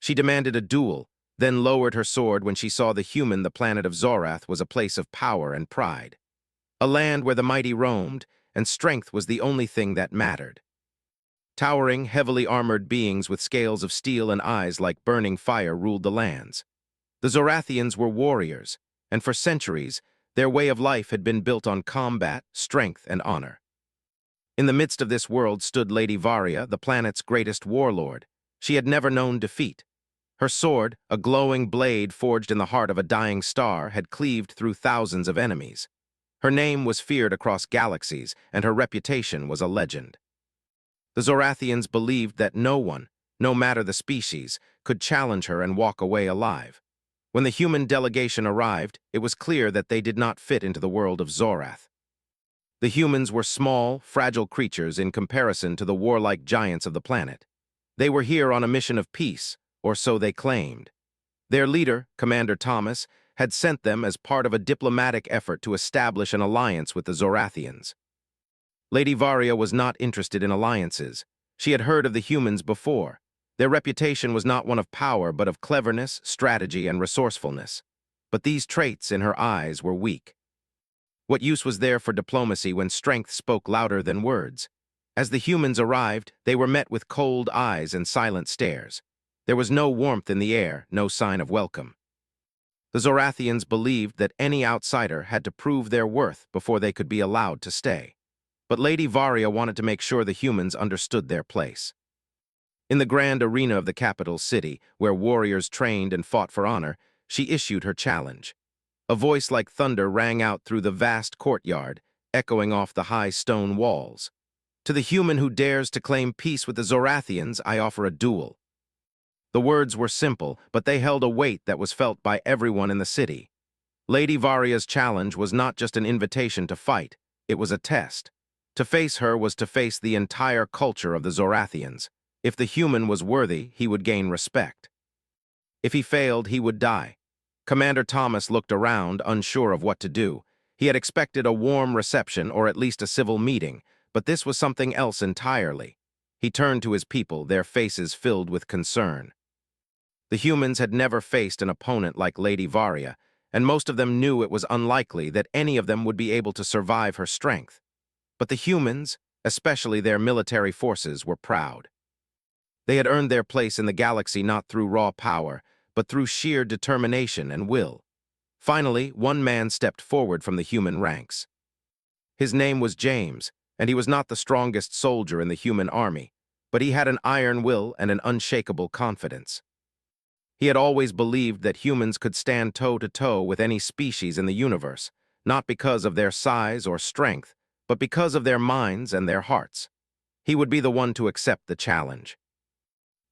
She demanded a duel, then lowered her sword when she saw the planet of Zorath was a place of power and pride. A land where the mighty roamed, and strength was the only thing that mattered. Towering, heavily armored beings with scales of steel and eyes like burning fire ruled the lands. The Zorathians were warriors, and for centuries, their way of life had been built on combat, strength, and honor. In the midst of this world stood Lady Varia, the planet's greatest warlord. She had never known defeat. Her sword, a glowing blade forged in the heart of a dying star, had cleaved through thousands of enemies. Her name was feared across galaxies, and her reputation was a legend. The Zorathians believed that no one, no matter the species, could challenge her and walk away alive. When the human delegation arrived, it was clear that they did not fit into the world of Zorath. The humans were small, fragile creatures in comparison to the warlike giants of the planet. They were here on a mission of peace, or so they claimed. Their leader, Commander Thomas, had sent them as part of a diplomatic effort to establish an alliance with the Zorathians. Lady Varia was not interested in alliances. She had heard of the humans before. Their reputation was not one of power, but of cleverness, strategy, and resourcefulness. But these traits in her eyes were weak. What use was there for diplomacy when strength spoke louder than words? As the humans arrived, they were met with cold eyes and silent stares. There was no warmth in the air, no sign of welcome. The Zorathians believed that any outsider had to prove their worth before they could be allowed to stay. But Lady Varia wanted to make sure the humans understood their place. In the grand arena of the capital city, where warriors trained and fought for honor, she issued her challenge. A voice like thunder rang out through the vast courtyard, echoing off the high stone walls. To the human who dares to claim peace with the Zorathians, I offer a duel. The words were simple, but they held a weight that was felt by everyone in the city. Lady Varia's challenge was not just an invitation to fight, it was a test. To face her was to face the entire culture of the Zorathians. If the human was worthy, he would gain respect. If he failed, he would die. Commander Thomas looked around, unsure of what to do. He had expected a warm reception or at least a civil meeting, but this was something else entirely. He turned to his people, their faces filled with concern. The humans had never faced an opponent like Lady Varia, and most of them knew it was unlikely that any of them would be able to survive her strength. But the humans, especially their military forces, were proud. They had earned their place in the galaxy not through raw power, but through sheer determination and will. Finally, one man stepped forward from the human ranks. His name was James, and he was not the strongest soldier in the human army, but he had an iron will and an unshakable confidence. He had always believed that humans could stand toe-to-toe with any species in the universe, not because of their size or strength, but because of their minds and their hearts. He would be the one to accept the challenge.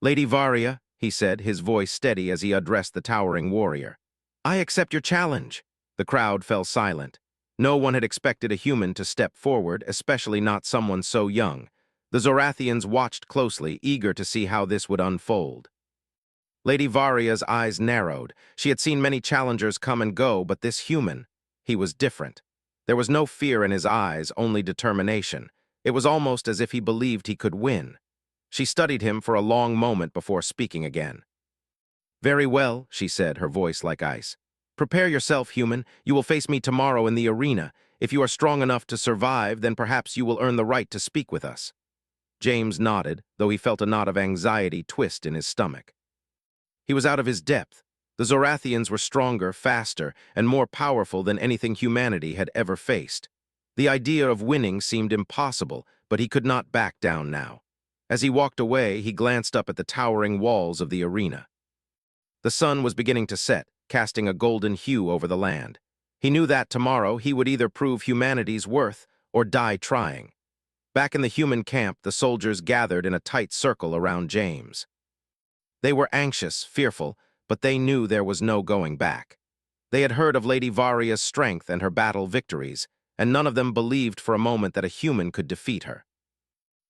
"Lady Varia," he said, his voice steady as he addressed the towering warrior, "I accept your challenge." The crowd fell silent. No one had expected a human to step forward, especially not someone so young. The Zorathians watched closely, eager to see how this would unfold. Lady Varia's eyes narrowed. She had seen many challengers come and go, but this human, he was different. There was no fear in his eyes, only determination. It was almost as if he believed he could win. She studied him for a long moment before speaking again. "Very well," she said, her voice like ice. "Prepare yourself, human. You will face me tomorrow in the arena. If you are strong enough to survive, then perhaps you will earn the right to speak with us." James nodded, though he felt a knot of anxiety twist in his stomach. He was out of his depth. The Zorathians were stronger, faster, and more powerful than anything humanity had ever faced. The idea of winning seemed impossible, but he could not back down now. As he walked away, he glanced up at the towering walls of the arena. The sun was beginning to set, casting a golden hue over the land. He knew that tomorrow he would either prove humanity's worth or die trying. Back in the human camp, the soldiers gathered in a tight circle around James. They were anxious, fearful, but they knew there was no going back. They had heard of Lady Varia's strength and her battle victories, and none of them believed for a moment that a human could defeat her.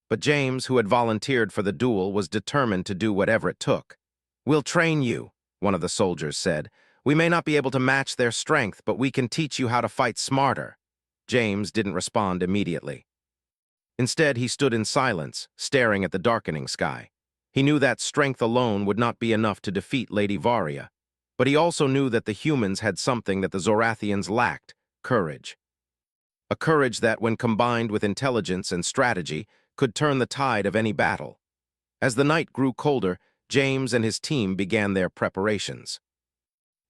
But James, who had volunteered for the duel, was determined to do whatever it took. "We'll train you," one of the soldiers said. "We may not be able to match their strength, but we can teach you how to fight smarter." James didn't respond immediately. Instead, he stood in silence, staring at the darkening sky. He knew that strength alone would not be enough to defeat Lady Varia, but he also knew that the humans had something that the Zorathians lacked: courage. A courage that, when combined with intelligence and strategy, could turn the tide of any battle. As the night grew colder, James and his team began their preparations.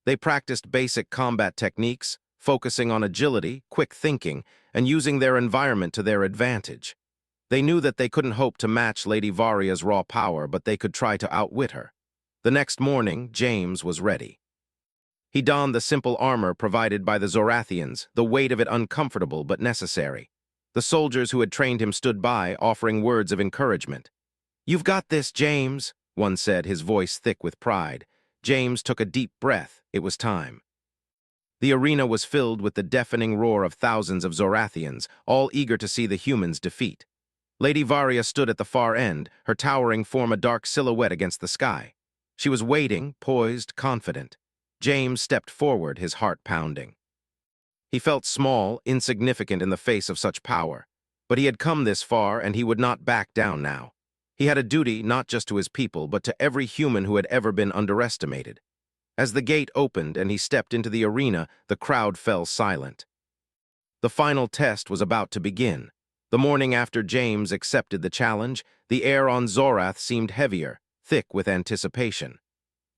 They practiced basic combat techniques, focusing on agility, quick thinking, and using their environment to their advantage. They knew that they couldn't hope to match Lady Varia's raw power, but they could try to outwit her. The next morning, James was ready. He donned the simple armor provided by the Zorathians, the weight of it uncomfortable but necessary. The soldiers who had trained him stood by, offering words of encouragement. "You've got this, James," one said, his voice thick with pride. James took a deep breath. It was time. The arena was filled with the deafening roar of thousands of Zorathians, all eager to see the humans' defeat. Lady Varia stood at the far end, her towering form a dark silhouette against the sky. She was waiting, poised, confident. James stepped forward, his heart pounding. He felt small, insignificant in the face of such power, but he had come this far and he would not back down now. He had a duty not just to his people, but to every human who had ever been underestimated. As the gate opened and he stepped into the arena, the crowd fell silent. The final test was about to begin. The morning after James accepted the challenge, the air on Zorath seemed heavier, thick with anticipation.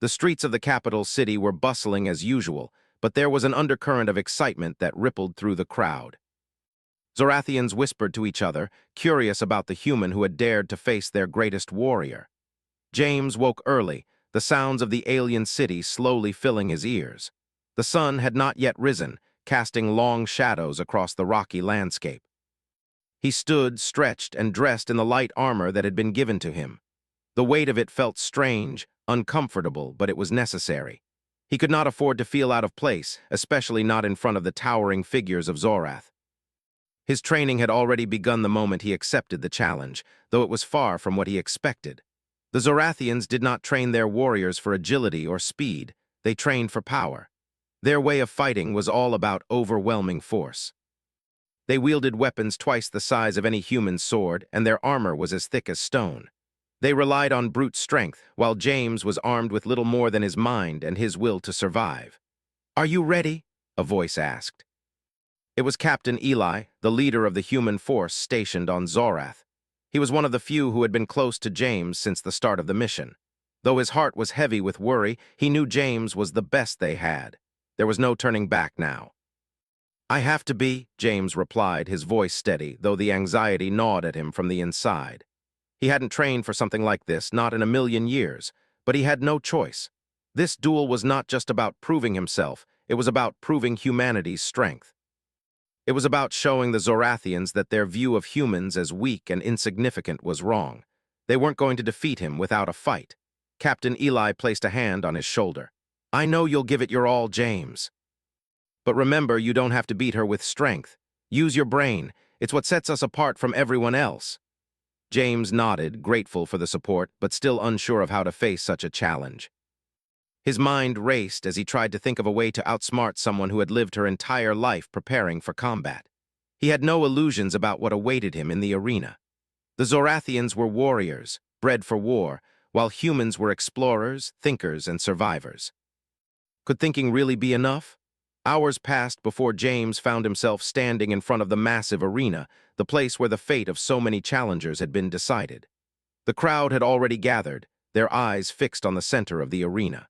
The streets of the capital city were bustling as usual, but there was an undercurrent of excitement that rippled through the crowd. Zorathians whispered to each other, curious about the human who had dared to face their greatest warrior. James woke early, the sounds of the alien city slowly filling his ears. The sun had not yet risen, casting long shadows across the rocky landscape. He stood, stretched, and dressed in the light armor that had been given to him. The weight of it felt strange, uncomfortable, but it was necessary. He could not afford to feel out of place, especially not in front of the towering figures of Zorath. His training had already begun the moment he accepted the challenge, though it was far from what he expected. The Zorathians did not train their warriors for agility or speed, they trained for power. Their way of fighting was all about overwhelming force. They wielded weapons twice the size of any human sword, and their armor was as thick as stone. They relied on brute strength, while James was armed with little more than his mind and his will to survive. "Are you ready?" a voice asked. It was Captain Eli, the leader of the human force stationed on Zorath. He was one of the few who had been close to James since the start of the mission. Though his heart was heavy with worry, he knew James was the best they had. There was no turning back now. "I have to be," James replied, his voice steady, though the anxiety gnawed at him from the inside. He hadn't trained for something like this, not in a million years, but he had no choice. This duel was not just about proving himself, it was about proving humanity's strength. It was about showing the Zorathians that their view of humans as weak and insignificant was wrong. They weren't going to defeat him without a fight. Captain Eli placed a hand on his shoulder. "I know you'll give it your all, James. But remember, you don't have to beat her with strength. Use your brain. It's what sets us apart from everyone else." James nodded, grateful for the support, but still unsure of how to face such a challenge. His mind raced as he tried to think of a way to outsmart someone who had lived her entire life preparing for combat. He had no illusions about what awaited him in the arena. The Zorathians were warriors, bred for war, while humans were explorers, thinkers, and survivors. Could thinking really be enough? Hours passed before James found himself standing in front of the massive arena, the place where the fate of so many challengers had been decided. The crowd had already gathered, their eyes fixed on the center of the arena.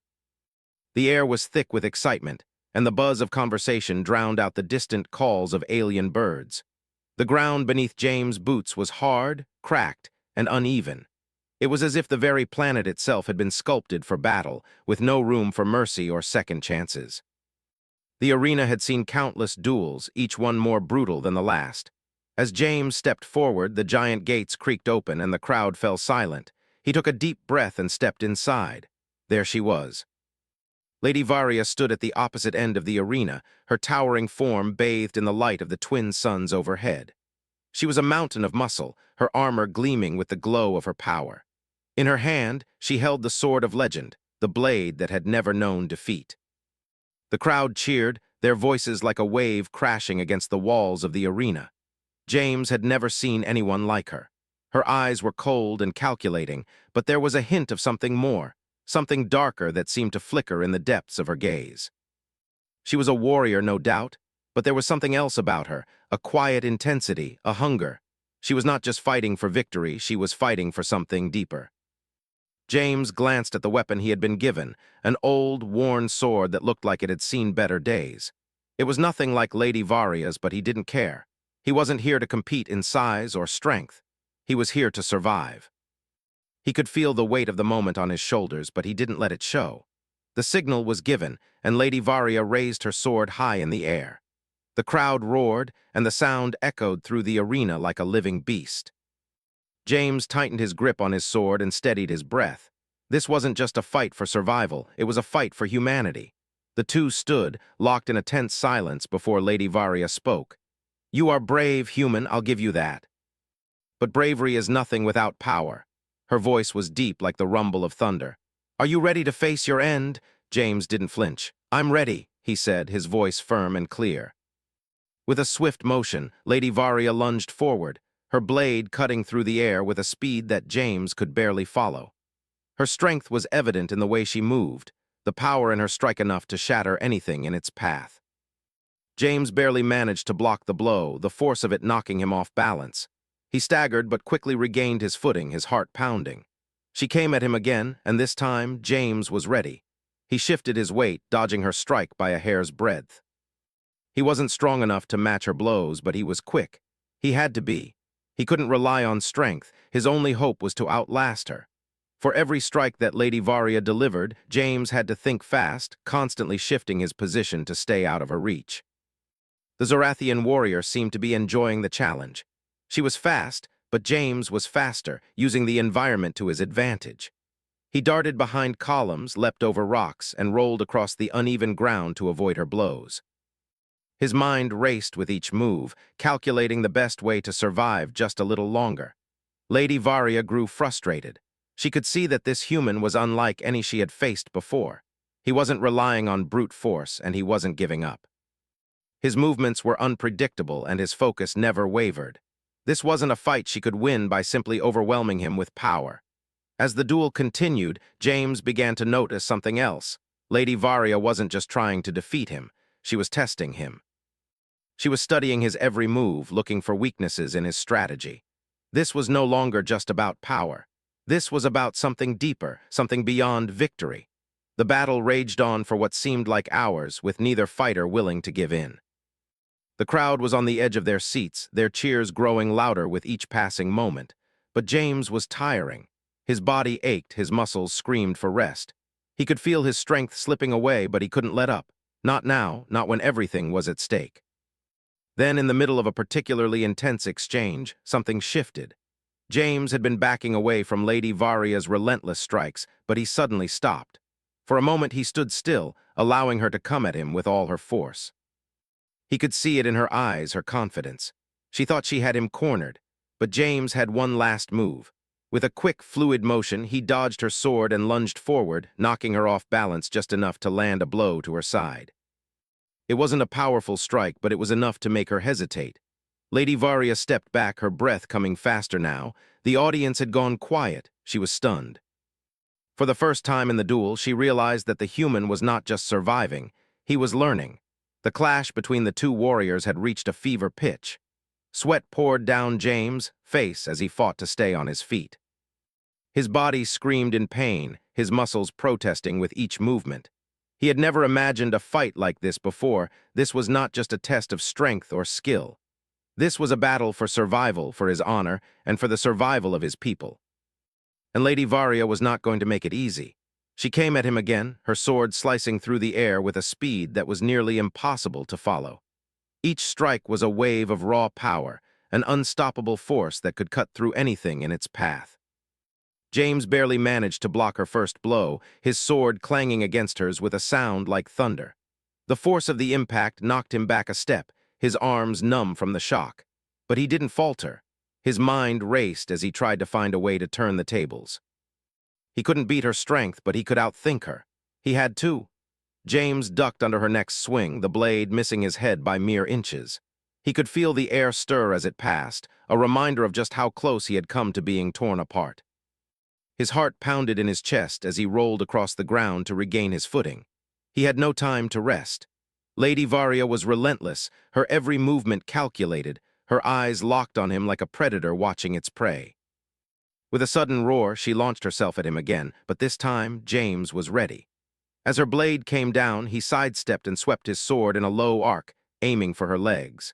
The air was thick with excitement, and the buzz of conversation drowned out the distant calls of alien birds. The ground beneath James' boots was hard, cracked, and uneven. It was as if the very planet itself had been sculpted for battle, with no room for mercy or second chances. The arena had seen countless duels, each one more brutal than the last. As James stepped forward, the giant gates creaked open and the crowd fell silent. He took a deep breath and stepped inside. There she was. Lady Varia stood at the opposite end of the arena, her towering form bathed in the light of the twin suns overhead. She was a mountain of muscle, her armor gleaming with the glow of her power. In her hand, she held the sword of legend, the blade that had never known defeat. The crowd cheered, their voices like a wave crashing against the walls of the arena. James had never seen anyone like her. Her eyes were cold and calculating, but there was a hint of something more, something darker that seemed to flicker in the depths of her gaze. She was a warrior, no doubt, but there was something else about her, a quiet intensity, a hunger. She was not just fighting for victory, she was fighting for something deeper. James glanced at the weapon he had been given, an old, worn sword that looked like it had seen better days. It was nothing like Lady Varia's, but he didn't care. He wasn't here to compete in size or strength. He was here to survive. He could feel the weight of the moment on his shoulders, but he didn't let it show. The signal was given, and Lady Varia raised her sword high in the air. The crowd roared, and the sound echoed through the arena like a living beast. James tightened his grip on his sword and steadied his breath. This wasn't just a fight for survival, it was a fight for humanity. The two stood, locked in a tense silence before Lady Varia spoke. "You are brave, human, I'll give you that. But bravery is nothing without power." Her voice was deep like the rumble of thunder. "Are you ready to face your end?" James didn't flinch. "I'm ready," he said, his voice firm and clear. With a swift motion, Lady Varia lunged forward, her blade cutting through the air with a speed that James could barely follow. Her strength was evident in the way she moved, the power in her strike enough to shatter anything in its path. James barely managed to block the blow, the force of it knocking him off balance. He staggered but quickly regained his footing, his heart pounding. She came at him again, and this time James was ready. He shifted his weight, dodging her strike by a hair's breadth. He wasn't strong enough to match her blows, but he was quick. He had to be. He couldn't rely on strength. His only hope was to outlast her. For every strike that Lady Varia delivered, James had to think fast, constantly shifting his position to stay out of her reach. The Zorathian warrior seemed to be enjoying the challenge. She was fast, but James was faster, using the environment to his advantage. He darted behind columns, leapt over rocks, and rolled across the uneven ground to avoid her blows. His mind raced with each move, calculating the best way to survive just a little longer. Lady Varia grew frustrated. She could see that this human was unlike any she had faced before. He wasn't relying on brute force, and he wasn't giving up. His movements were unpredictable, and his focus never wavered. This wasn't a fight she could win by simply overwhelming him with power. As the duel continued, James began to notice something else. Lady Varia wasn't just trying to defeat him, she was testing him. She was studying his every move, looking for weaknesses in his strategy. This was no longer just about power. This was about something deeper, something beyond victory. The battle raged on for what seemed like hours, with neither fighter willing to give in. The crowd was on the edge of their seats, their cheers growing louder with each passing moment. But James was tiring. His body ached, his muscles screamed for rest. He could feel his strength slipping away, but he couldn't let up. Not now, not when everything was at stake. Then, in the middle of a particularly intense exchange, something shifted. James had been backing away from Lady Varia's relentless strikes, but he suddenly stopped. For a moment he stood still, allowing her to come at him with all her force. He could see it in her eyes, her confidence. She thought she had him cornered, but James had one last move. With a quick, fluid motion, he dodged her sword and lunged forward, knocking her off balance just enough to land a blow to her side. It wasn't a powerful strike, but it was enough to make her hesitate. Lady Varia stepped back, her breath coming faster now. The audience had gone quiet. She was stunned. For the first time in the duel, she realized that the human was not just surviving, he was learning. The clash between the two warriors had reached a fever pitch. Sweat poured down James' face as he fought to stay on his feet. His body screamed in pain, his muscles protesting with each movement. He had never imagined a fight like this before. This was not just a test of strength or skill. This was a battle for survival, for his honor, and for the survival of his people. And Lady Varia was not going to make it easy. She came at him again, her sword slicing through the air with a speed that was nearly impossible to follow. Each strike was a wave of raw power, an unstoppable force that could cut through anything in its path. James barely managed to block her first blow, his sword clanging against hers with a sound like thunder. The force of the impact knocked him back a step, his arms numb from the shock. But he didn't falter. His mind raced as he tried to find a way to turn the tables. He couldn't beat her strength, but he could outthink her. He had to. James ducked under her next swing, the blade missing his head by mere inches. He could feel the air stir as it passed, a reminder of just how close he had come to being torn apart. His heart pounded in his chest as he rolled across the ground to regain his footing. He had no time to rest. Lady Varia was relentless, her every movement calculated, her eyes locked on him like a predator watching its prey. With a sudden roar, she launched herself at him again, but this time James was ready. As her blade came down, he sidestepped and swept his sword in a low arc, aiming for her legs.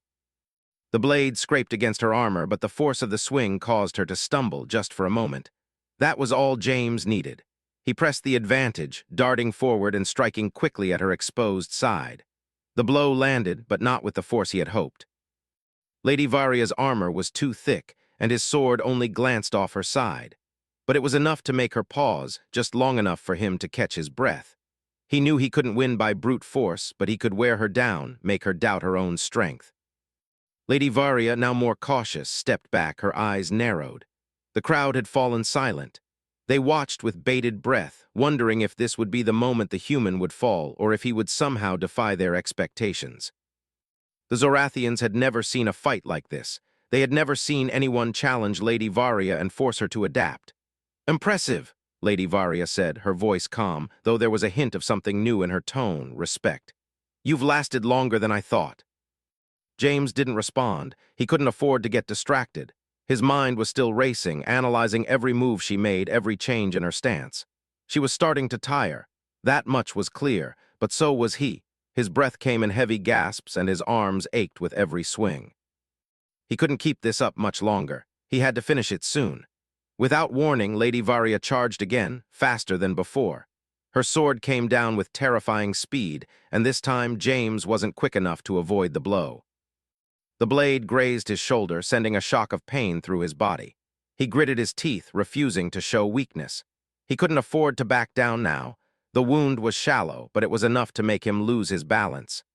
The blade scraped against her armor, but the force of the swing caused her to stumble just for a moment. That was all James needed. He pressed the advantage, darting forward and striking quickly at her exposed side. The blow landed, but not with the force he had hoped. Lady Varia's armor was too thick, and his sword only glanced off her side. But it was enough to make her pause, just long enough for him to catch his breath. He knew he couldn't win by brute force, but he could wear her down, make her doubt her own strength. Lady Varia, now more cautious, stepped back, her eyes narrowed. The crowd had fallen silent. They watched with bated breath, wondering if this would be the moment the human would fall or if he would somehow defy their expectations. The Zorathians had never seen a fight like this. They had never seen anyone challenge Lady Varia and force her to adapt. "Impressive," Lady Varia said, her voice calm, though there was a hint of something new in her tone, respect. "You've lasted longer than I thought." James didn't respond. He couldn't afford to get distracted. His mind was still racing, analyzing every move she made, every change in her stance. She was starting to tire. That much was clear, but so was he. His breath came in heavy gasps and his arms ached with every swing. He couldn't keep this up much longer. He had to finish it soon. Without warning, Lady Varia charged again, faster than before. Her sword came down with terrifying speed, and this time James wasn't quick enough to avoid the blow. The blade grazed his shoulder, sending a shock of pain through his body. He gritted his teeth, refusing to show weakness. He couldn't afford to back down now. The wound was shallow, but it was enough to make him lose his balance.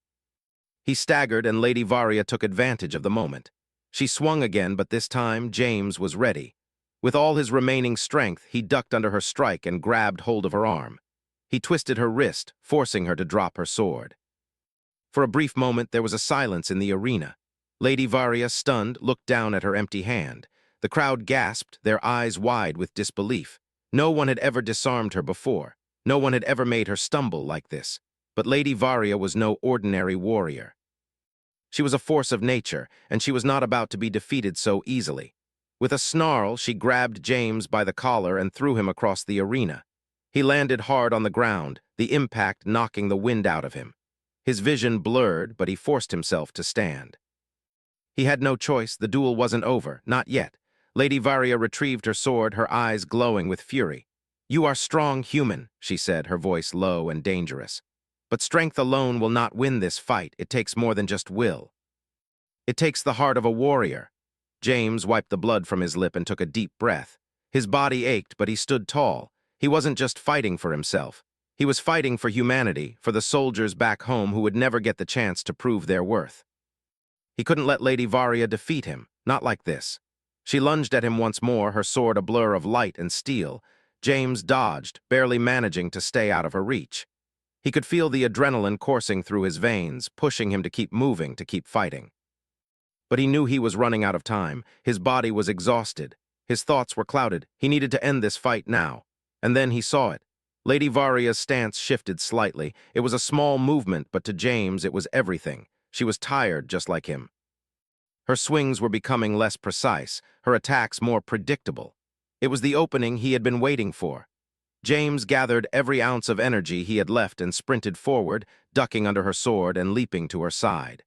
He staggered, and Lady Varia took advantage of the moment. She swung again, but this time James was ready. With all his remaining strength, he ducked under her strike and grabbed hold of her arm. He twisted her wrist, forcing her to drop her sword. For a brief moment, there was a silence in the arena. Lady Varia, stunned, looked down at her empty hand. The crowd gasped, their eyes wide with disbelief. No one had ever disarmed her before. No one had ever made her stumble like this. But Lady Varia was no ordinary warrior. She was a force of nature, and she was not about to be defeated so easily. With a snarl, she grabbed James by the collar and threw him across the arena. He landed hard on the ground, the impact knocking the wind out of him. His vision blurred, but he forced himself to stand. He had no choice. The duel wasn't over, not yet. Lady Varia retrieved her sword, her eyes glowing with fury. "You are strong, human," she said, her voice low and dangerous. "But strength alone will not win this fight. It takes more than just will. It takes the heart of a warrior." James wiped the blood from his lip and took a deep breath. His body ached, but he stood tall. He wasn't just fighting for himself. He was fighting for humanity, for the soldiers back home who would never get the chance to prove their worth. He couldn't let Lady Varia defeat him, not like this. She lunged at him once more, her sword a blur of light and steel. James dodged, barely managing to stay out of her reach. He could feel the adrenaline coursing through his veins, pushing him to keep moving, to keep fighting. But he knew he was running out of time. His body was exhausted. His thoughts were clouded. He needed to end this fight now. And then he saw it. Lady Varia's stance shifted slightly. It was a small movement, but to James it was everything. She was tired, just like him. Her swings were becoming less precise, her attacks more predictable. It was the opening he had been waiting for. James gathered every ounce of energy he had left and sprinted forward, ducking under her sword and leaping to her side.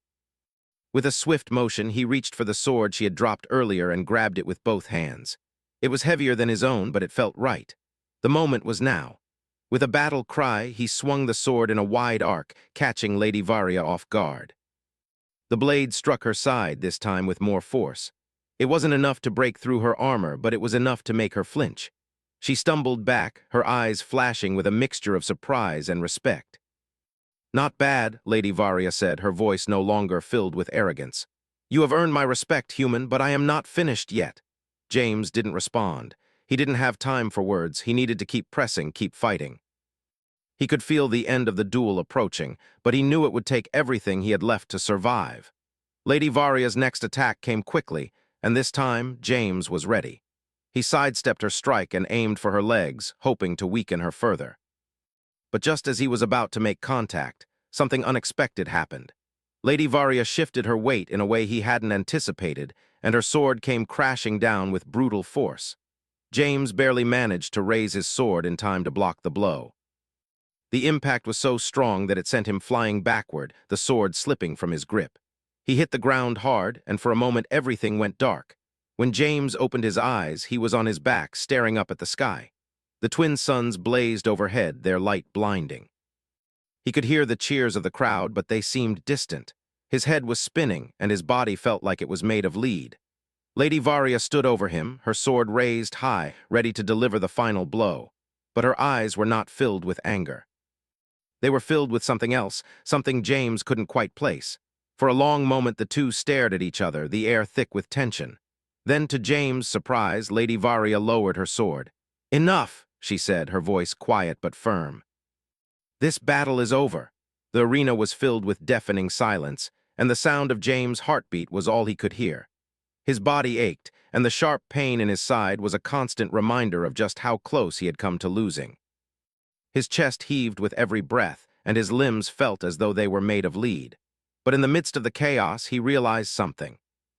With a swift motion, he reached for the sword she had dropped earlier and grabbed it with both hands. It was heavier than his own, but it felt right. The moment was now. With a battle cry, he swung the sword in a wide arc, catching Lady Varia off guard. The blade struck her side, this time with more force. It wasn't enough to break through her armor, but it was enough to make her flinch. She stumbled back, her eyes flashing with a mixture of surprise and respect. "Not bad," Lady Varia said, her voice no longer filled with arrogance. "You have earned my respect, human, but I am not finished yet." James didn't respond. He didn't have time for words. He needed to keep pressing, keep fighting. He could feel the end of the duel approaching, but he knew it would take everything he had left to survive. Lady Varia's next attack came quickly, and this time James was ready. He sidestepped her strike and aimed for her legs, hoping to weaken her further. But just as he was about to make contact, something unexpected happened. Lady Varia shifted her weight in a way he hadn't anticipated, and her sword came crashing down with brutal force. James barely managed to raise his sword in time to block the blow. The impact was so strong that it sent him flying backward, the sword slipping from his grip. He hit the ground hard, and for a moment everything went dark. When James opened his eyes, he was on his back, staring up at the sky. The twin suns blazed overhead, their light blinding. He could hear the cheers of the crowd, but they seemed distant. His head was spinning, and his body felt like it was made of lead. Lady Varia stood over him, her sword raised high, ready to deliver the final blow. But her eyes were not filled with anger. They were filled with something else, something James couldn't quite place. For a long moment the two stared at each other, the air thick with tension. Then, to James' surprise, Lady Varia lowered her sword. "Enough," she said, her voice quiet but firm. "This battle is over." The arena was filled with deafening silence, and the sound of James' heartbeat was all he could hear. His body ached, and the sharp pain in his side was a constant reminder of just how close he had come to losing. His chest heaved with every breath, and his limbs felt as though they were made of lead. But in the midst of the chaos, he realized something.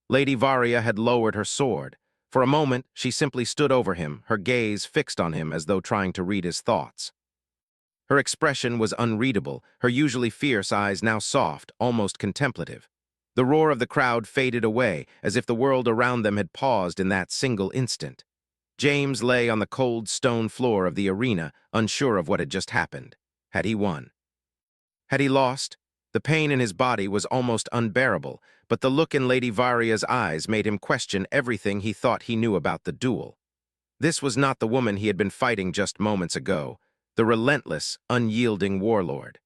Lady Varia had lowered her sword. For a moment, she simply stood over him, her gaze fixed on him as though trying to read his thoughts. Her expression was unreadable, her usually fierce eyes now soft, almost contemplative. The roar of the crowd faded away, as if the world around them had paused in that single instant. James lay on the cold stone floor of the arena, unsure of what had just happened. Had he won? Had he lost? The pain in his body was almost unbearable, but the look in Lady Varia's eyes made him question everything he thought he knew about the duel. This was not the woman he had been fighting just moments ago, the relentless, unyielding warlord.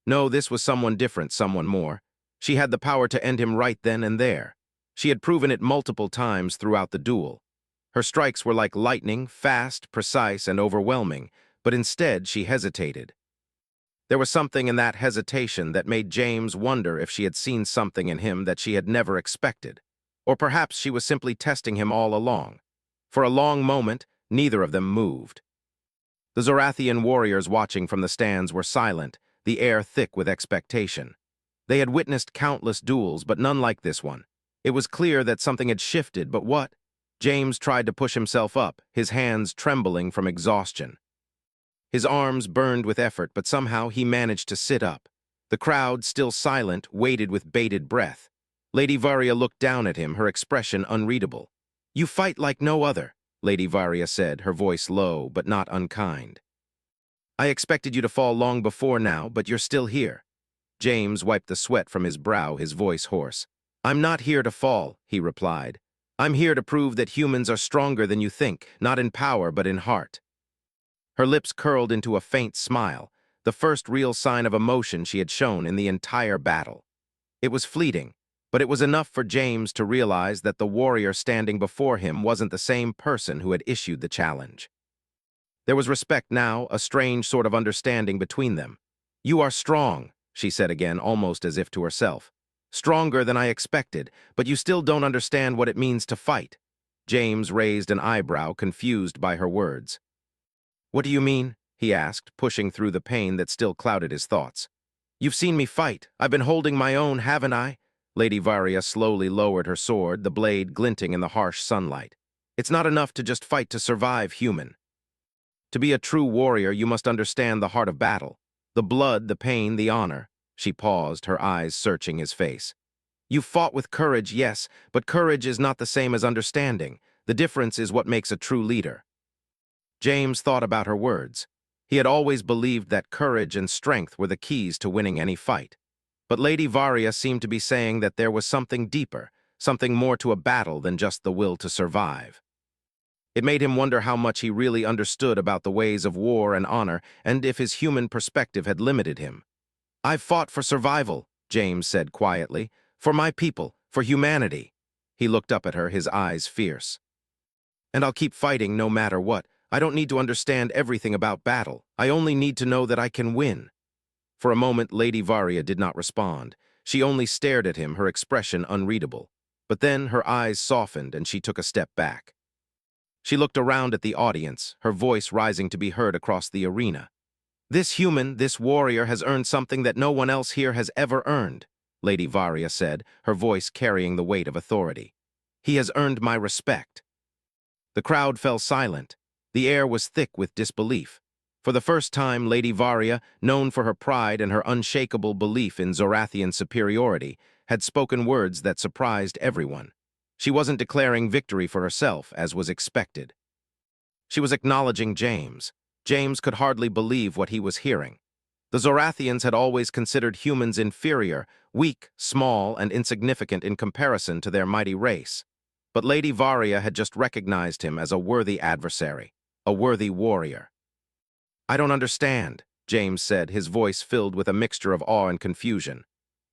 No, this was someone different, someone more. She had the power to end him right then and there. She had proven it multiple times throughout the duel. Her strikes were like lightning, fast, precise, and overwhelming, but instead she hesitated. There was something in that hesitation that made James wonder if she had seen something in him that she had never expected. Or perhaps she was simply testing him all along. For a long moment, neither of them moved. The Zorathian warriors watching from the stands were silent, the air thick with expectation. They had witnessed countless duels, but none like this one. It was clear that something had shifted, but what? James tried to push himself up, his hands trembling from exhaustion. His arms burned with effort, but somehow he managed to sit up. The crowd, still silent, waited with bated breath. Lady Varia looked down at him, her expression unreadable. "You fight like no other," Lady Varia said, her voice low but not unkind. "I expected you to fall long before now, but you're still here." James wiped the sweat from his brow, his voice hoarse. "I'm not here to fall," he replied. "I'm here to prove that humans are stronger than you think, not in power but in heart." Her lips curled into a faint smile, the first real sign of emotion she had shown in the entire battle. It was fleeting, but it was enough for James to realize that the warrior standing before him wasn't the same person who had issued the challenge. There was respect now, a strange sort of understanding between them. "You are strong," she said again, almost as if to herself. "Stronger than I expected, but you still don't understand what it means to fight." James raised an eyebrow, confused by her words. "What do you mean?" he asked, pushing through the pain that still clouded his thoughts. "You've seen me fight. I've been holding my own, haven't I?" Lady Varia slowly lowered her sword, the blade glinting in the harsh sunlight. "It's not enough to just fight to survive, human. To be a true warrior, you must understand the heart of battle. The blood, the pain, the honor." She paused, her eyes searching his face. "You fought with courage, yes, but courage is not the same as understanding. The difference is what makes a true leader." James thought about her words. He had always believed that courage and strength were the keys to winning any fight. But Lady Varia seemed to be saying that there was something deeper, something more to a battle than just the will to survive. It made him wonder how much he really understood about the ways of war and honor, and if his human perspective had limited him. "I've fought for survival," James said quietly. "For my people, for humanity." He looked up at her, his eyes fierce. "And I'll keep fighting no matter what. I don't need to understand everything about battle. I only need to know that I can win." For a moment, Lady Varia did not respond. She only stared at him, her expression unreadable. But then her eyes softened and she took a step back. She looked around at the audience, her voice rising to be heard across the arena. "This human, this warrior, has earned something that no one else here has ever earned," Lady Varia said, her voice carrying the weight of authority. "He has earned my respect." The crowd fell silent. The air was thick with disbelief. For the first time, Lady Varia, known for her pride and her unshakable belief in Zorathian superiority, had spoken words that surprised everyone. She wasn't declaring victory for herself, as was expected. She was acknowledging James. James could hardly believe what he was hearing. The Zorathians had always considered humans inferior, weak, small, and insignificant in comparison to their mighty race. But Lady Varia had just recognized him as a worthy adversary, a worthy warrior. "I don't understand," James said, his voice filled with a mixture of awe and confusion.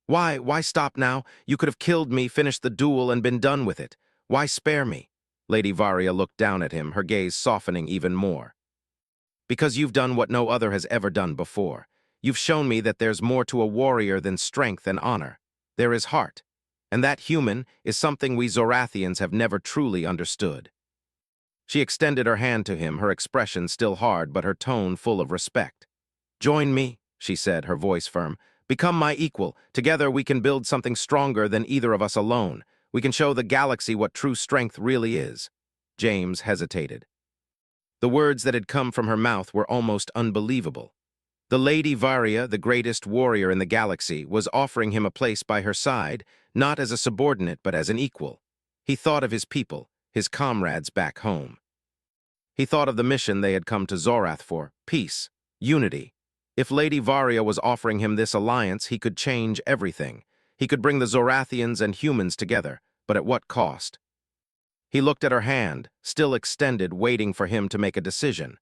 Why stop now? You could have killed me, finished the duel, and been done with it. Why spare me?" Lady Varia looked down at him, her gaze softening even more. "Because you've done what no other has ever done before. You've shown me that there's more to a warrior than strength and honor. There is heart. And that human is something we Zorathians have never truly understood." She extended her hand to him, her expression still hard but her tone full of respect. "Join me," she said, her voice firm. "Become my equal. Together we can build something stronger than either of us alone. We can show the galaxy what true strength really is." James hesitated. The words that had come from her mouth were almost unbelievable. The Lady Varia, the greatest warrior in the galaxy, was offering him a place by her side, not as a subordinate but as an equal. He thought of his people, his comrades back home. He thought of the mission they had come to Zorath for: peace, unity. If Lady Varia was offering him this alliance, he could change everything. He could bring the Zorathians and humans together, but at what cost? He looked at her hand, still extended, waiting for him to make a decision.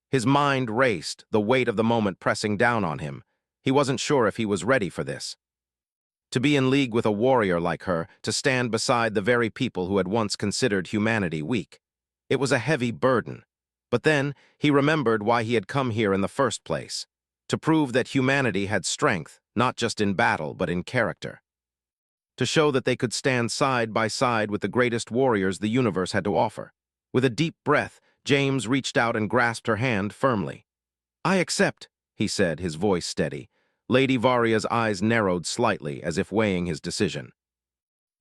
His mind raced, the weight of the moment pressing down on him. He wasn't sure if he was ready for this. To be in league with a warrior like her, to stand beside the very people who had once considered humanity weak. It was a heavy burden. But then, he remembered why he had come here in the first place. To prove that humanity had strength, not just in battle, but in character. To show that they could stand side by side with the greatest warriors the universe had to offer. With a deep breath, James reached out and grasped her hand firmly. "I accept," he said, his voice steady. Lady Varia's eyes narrowed slightly, as if weighing his decision.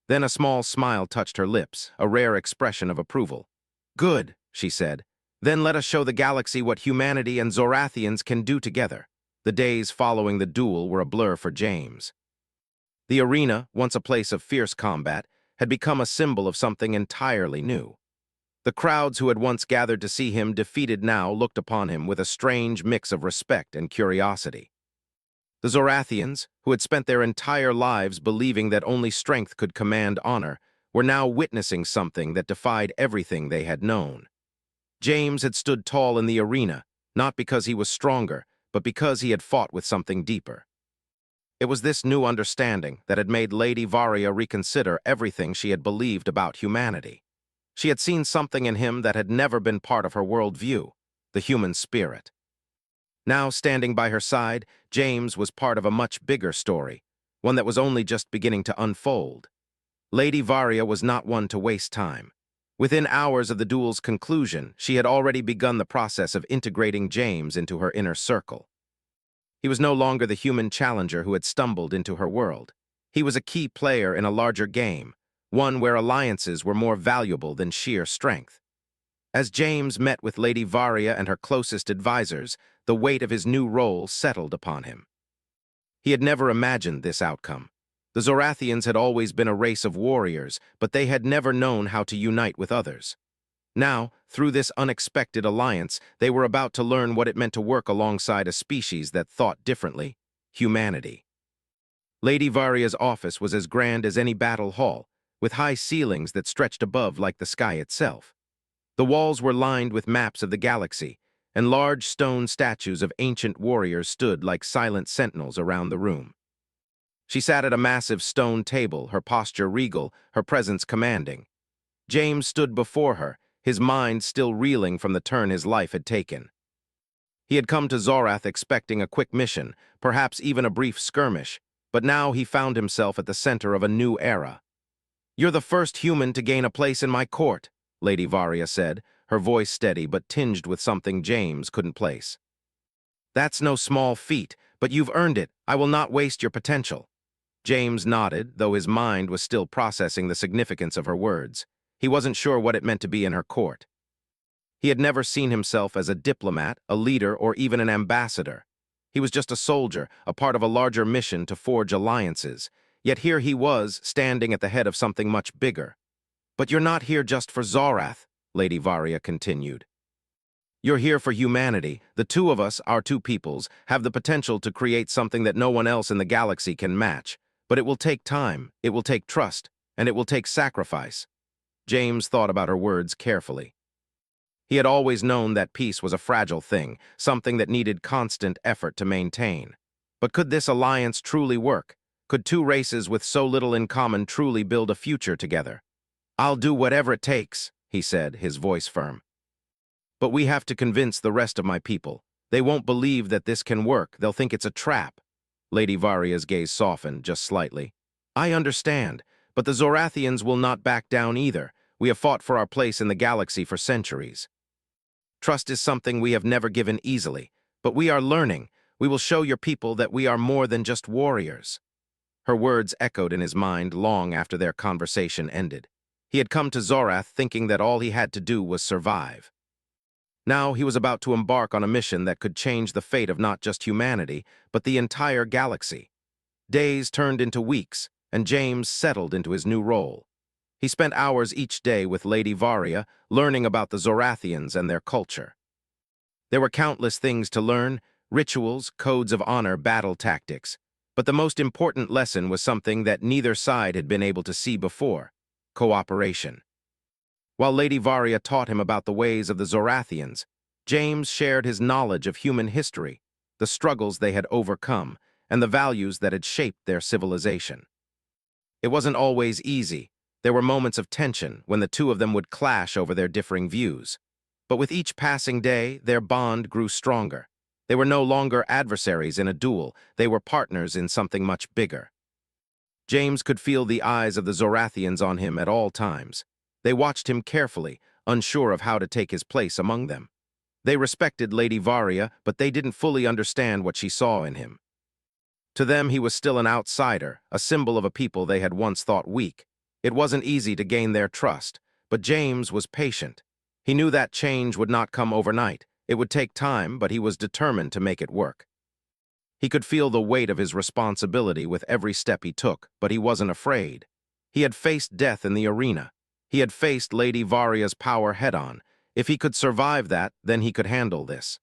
Then a small smile touched her lips, a rare expression of approval. "Good," she said. "Then let us show the galaxy what humanity and Zorathians can do together." The days following the duel were a blur for James. The arena, once a place of fierce combat, had become a symbol of something entirely new. The crowds who had once gathered to see him defeated now looked upon him with a strange mix of respect and curiosity. The Zorathians, who had spent their entire lives believing that only strength could command honor, were now witnessing something that defied everything they had known. James had stood tall in the arena, not because he was stronger, but because he had fought with something deeper. It was this new understanding that had made Lady Varia reconsider everything she had believed about humanity. She had seen something in him that had never been part of her worldview, the human spirit. Now, standing by her side, James was part of a much bigger story, one that was only just beginning to unfold. Lady Varia was not one to waste time. Within hours of the duel's conclusion, she had already begun the process of integrating James into her inner circle. He was no longer the human challenger who had stumbled into her world. He was a key player in a larger game, one where alliances were more valuable than sheer strength. As James met with Lady Varia and her closest advisors, the weight of his new role settled upon him. He had never imagined this outcome. The Zorathians had always been a race of warriors, but they had never known how to unite with others. Now, through this unexpected alliance, they were about to learn what it meant to work alongside a species that thought differently: humanity. Lady Varia's office was as grand as any battle hall, with high ceilings that stretched above like the sky itself. The walls were lined with maps of the galaxy, and large stone statues of ancient warriors stood like silent sentinels around the room. She sat at a massive stone table, her posture regal, her presence commanding. James stood before her, his mind still reeling from the turn his life had taken. He had come to Zorath expecting a quick mission, perhaps even a brief skirmish, but now he found himself at the center of a new era. "You're the first human to gain a place in my court," Lady Varia said, her voice steady but tinged with something James couldn't place. "That's no small feat, but you've earned it. I will not waste your potential." James nodded, though his mind was still processing the significance of her words. He wasn't sure what it meant to be in her court. He had never seen himself as a diplomat, a leader, or even an ambassador. He was just a soldier, a part of a larger mission to forge alliances. Yet here he was, standing at the head of something much bigger. "But you're not here just for Zorath," Lady Varia continued. "You're here for humanity. The two of us, our two peoples, have the potential to create something that no one else in the galaxy can match. But it will take time, it will take trust, and it will take sacrifice." James thought about her words carefully. He had always known that peace was a fragile thing, something that needed constant effort to maintain. But could this alliance truly work? Could two races with so little in common truly build a future together? "I'll do whatever it takes," he said, his voice firm. "But we have to convince the rest of my people. They won't believe that this can work. They'll think it's a trap." Lady Varia's gaze softened just slightly. "I understand, but the Zorathians will not back down either. We have fought for our place in the galaxy for centuries. Trust is something we have never given easily, but we are learning. We will show your people that we are more than just warriors." Her words echoed in his mind long after their conversation ended. He had come to Zorath thinking that all he had to do was survive. Now he was about to embark on a mission that could change the fate of not just humanity, but the entire galaxy. Days turned into weeks, and James settled into his new role. He spent hours each day with Lady Varia, learning about the Zorathians and their culture. There were countless things to learn: rituals, codes of honor, battle tactics. But the most important lesson was something that neither side had been able to see before: cooperation. While Lady Varia taught him about the ways of the Zorathians, James shared his knowledge of human history, the struggles they had overcome, and the values that had shaped their civilization. It wasn't always easy. There were moments of tension when the two of them would clash over their differing views. But with each passing day, their bond grew stronger. They were no longer adversaries in a duel. They were partners in something much bigger. James could feel the eyes of the Zorathians on him at all times. They watched him carefully, unsure of how to take his place among them. They respected Lady Varia, but they didn't fully understand what she saw in him. To them, he was still an outsider, a symbol of a people they had once thought weak. It wasn't easy to gain their trust, but James was patient. He knew that change would not come overnight. It would take time, but he was determined to make it work. He could feel the weight of his responsibility with every step he took, but he wasn't afraid. He had faced death in the arena. He had faced Lady Varia's power head-on. If he could survive that, then he could handle this.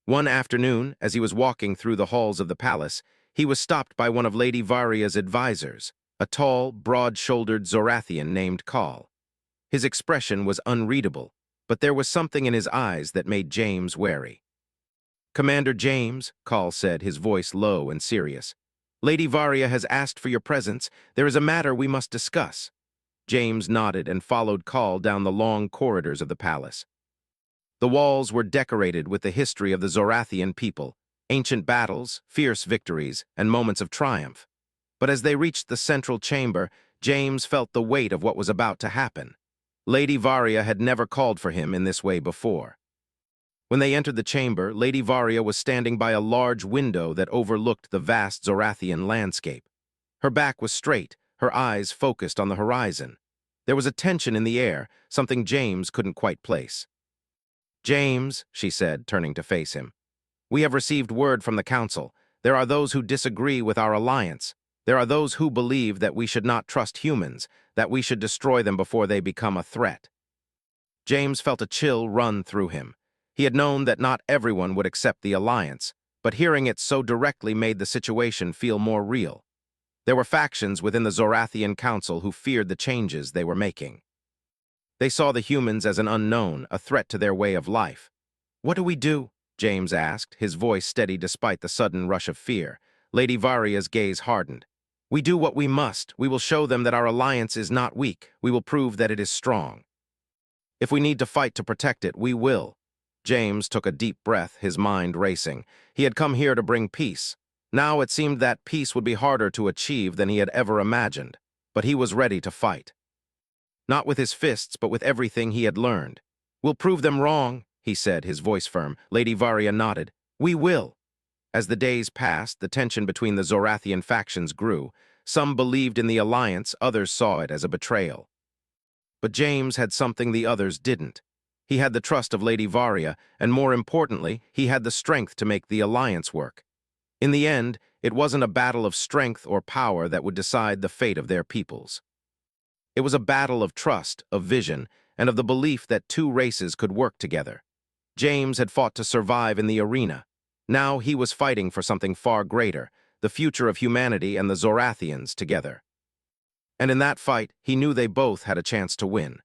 One afternoon, as he was walking through the halls of the palace, he was stopped by one of Lady Varia's advisors, a tall, broad-shouldered Zorathian named Call. His expression was unreadable, but there was something in his eyes that made James wary. "Commander James," Call said, his voice low and serious, "Lady Varia has asked for your presence. There is a matter we must discuss." James nodded and followed Call down the long corridors of the palace. The walls were decorated with the history of the Zorathian people, ancient battles, fierce victories, and moments of triumph. But as they reached the central chamber, James felt the weight of what was about to happen. Lady Varia had never called for him in this way before. When they entered the chamber, Lady Varia was standing by a large window that overlooked the vast Zorathian landscape. Her back was straight, her eyes focused on the horizon. There was a tension in the air, something James couldn't quite place. "James," she said, turning to face him, "we have received word from the council. There are those who disagree with our alliance. There are those who believe that we should not trust humans, that we should destroy them before they become a threat." James felt a chill run through him. He had known that not everyone would accept the alliance, but hearing it so directly made the situation feel more real. There were factions within the Zorathian Council who feared the changes they were making. They saw the humans as an unknown, a threat to their way of life. "What do we do?" James asked, his voice steady despite the sudden rush of fear. Lady Varia's gaze hardened. "We do what we must. We will show them that our alliance is not weak. We will prove that it is strong. If we need to fight to protect it, we will." James took a deep breath, his mind racing. He had come here to bring peace. Now it seemed that peace would be harder to achieve than he had ever imagined, but he was ready to fight. Not with his fists, but with everything he had learned. "We'll prove them wrong," he said, his voice firm. Lady Varia nodded. "We will." As the days passed, the tension between the Zorathian factions grew. Some believed in the alliance, others saw it as a betrayal. But James had something the others didn't. He had the trust of Lady Varia, and more importantly, he had the strength to make the alliance work. In the end, it wasn't a battle of strength or power that would decide the fate of their peoples. It was a battle of trust, of vision, and of the belief that two races could work together. James had fought to survive in the arena. Now he was fighting for something far greater, the future of humanity and the Zorathians together. And in that fight, he knew they both had a chance to win.